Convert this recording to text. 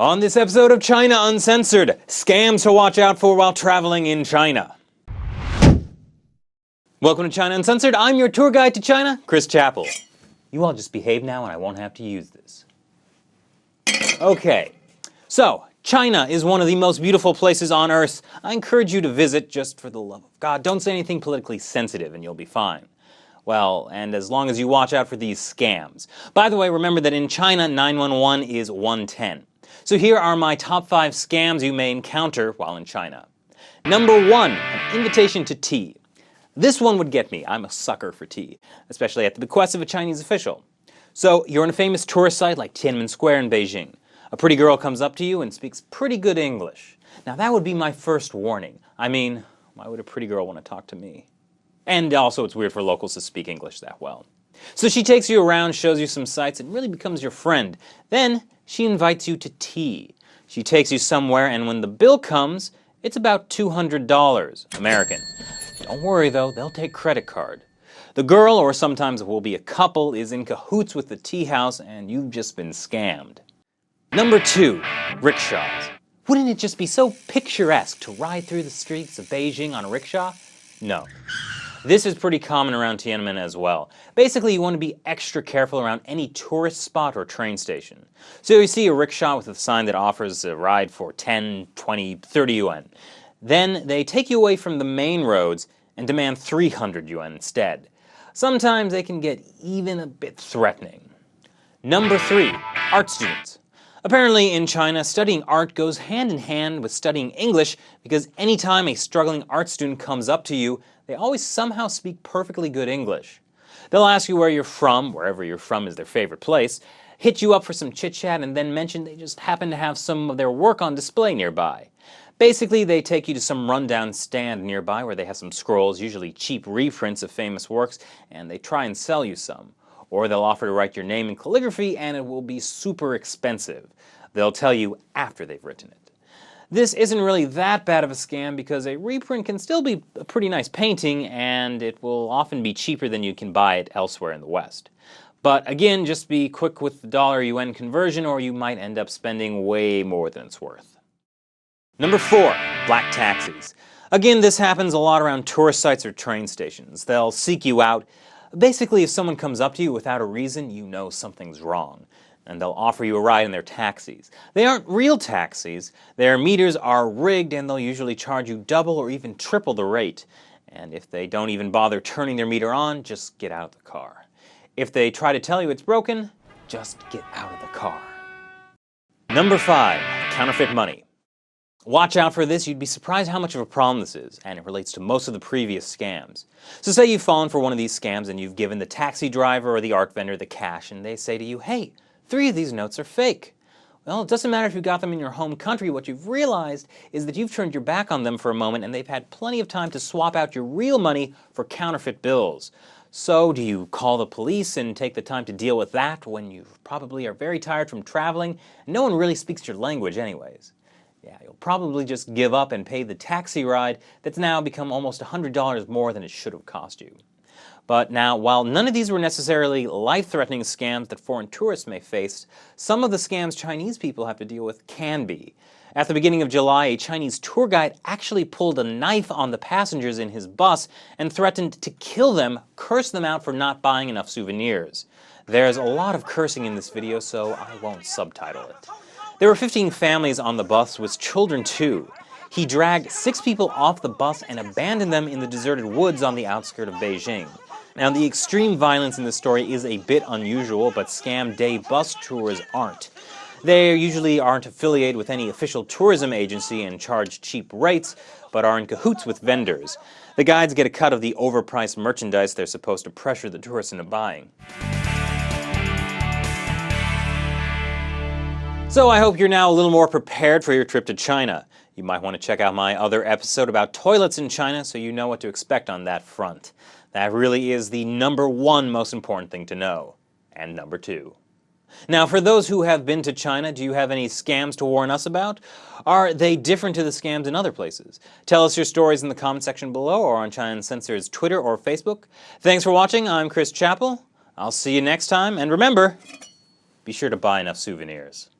On this episode of China Uncensored, scams to watch out for while traveling in China. Welcome to China Uncensored. I'm your tour guide to China, Chris Chappell. You all just behave now and I won't have to use this. Okay, so China is one of the most beautiful places on Earth. I encourage you to visit just for the love of God. Don't say anything politically sensitive and you'll be fine. Well, and as long as you watch out for these scams. By the way, remember that in China, 911 is 110. So here are my top 5 scams you may encounter while in China. Number 1, an invitation to tea. This one would get me. I'm a sucker for tea, especially at the bequest of a Chinese official. So you're in a famous tourist site like Tiananmen Square in Beijing. A pretty girl comes up to you and speaks pretty good English. Now that would be my first warning. I mean, why would a pretty girl want to talk to me? And also it's weird for locals to speak English that well. So she takes you around, shows you some sights, and really becomes your friend. Then she invites you to tea. She takes you somewhere, and when the bill comes, it's about $200 American. Don't worry though, they'll take credit card. The girl, or sometimes it will be a couple, is in cahoots with the tea house, and you've just been scammed. Number 2, rickshaws. Wouldn't it just be so picturesque to ride through the streets of Beijing on a rickshaw? No. This is pretty common around Tiananmen as well. Basically, you want to be extra careful around any tourist spot or train station. So you see a rickshaw with a sign that offers a ride for 10, 20, 30 yuan. Then they take you away from the main roads and demand 300 yuan instead. Sometimes they can get even a bit threatening. Number 3, art students. Apparently in China, studying art goes hand in hand with studying English because anytime a struggling art student comes up to you, they always somehow speak perfectly good English. They'll ask you where you're from, wherever you're from is their favorite place, hit you up for some chit-chat, and then mention they just happen to have some of their work on display nearby. Basically, they take you to some rundown stand nearby where they have some scrolls, usually cheap reprints of famous works, and they try and sell you some. Or they'll offer to write your name in calligraphy, and it will be super expensive. They'll tell you after they've written it. This isn't really that bad of a scam because a reprint can still be a pretty nice painting, and it will often be cheaper than you can buy it elsewhere in the West. But again, just be quick with the dollar-yuan conversion or you might end up spending way more than it's worth. Number 4, black taxis. Again, this happens a lot around tourist sites or train stations. They'll seek you out. Basically, if someone comes up to you without a reason, you know something's wrong. And they'll offer you a ride in their taxis. They aren't real taxis. Their meters are rigged and they'll usually charge you double or even triple the rate. And if they don't even bother turning their meter on, just get out of the car. If they try to tell you it's broken, just get out of the car. Number 5, counterfeit money. Watch out for this. You'd be surprised how much of a problem this is, and it relates to most of the previous scams. So say you've fallen for one of these scams and you've given the taxi driver or the art vendor the cash and they say to you, hey, 3 of these notes are fake. Well, it doesn't matter if you got them in your home country. What you've realized is that you've turned your back on them for a moment and they've had plenty of time to swap out your real money for counterfeit bills. So do you call the police and take the time to deal with that when you probably are very tired from traveling and no one really speaks your language anyways? Yeah, you'll probably just give up and pay the taxi ride that's now become almost $100 more than it should have cost you. But now, while none of these were necessarily life-threatening scams that foreign tourists may face, some of the scams Chinese people have to deal with can be. At the beginning of July, a Chinese tour guide actually pulled a knife on the passengers in his bus and threatened to kill them, curse them out for not buying enough souvenirs. There's a lot of cursing in this video, so I won't subtitle it. There were 15 families on the bus with children too. He dragged 6 people off the bus and abandoned them in the deserted woods on the outskirts of Beijing. Now, the extreme violence in this story is a bit unusual, but scam day bus tours aren't. They usually aren't affiliated with any official tourism agency and charge cheap rates, but are in cahoots with vendors. The guides get a cut of the overpriced merchandise they're supposed to pressure the tourists into buying. So I hope you're now a little more prepared for your trip to China. You might want to check out my other episode about toilets in China so you know what to expect on that front. That really is the number 1 most important thing to know. And number 2. Now, for those who have been to China, do you have any scams to warn us about? Are they different to the scams in other places? Tell us your stories in the comment section below or on China Uncensored's Twitter or Facebook. Thanks for watching. I'm Chris Chappell. I'll see you next time, and remember, be sure to buy enough souvenirs.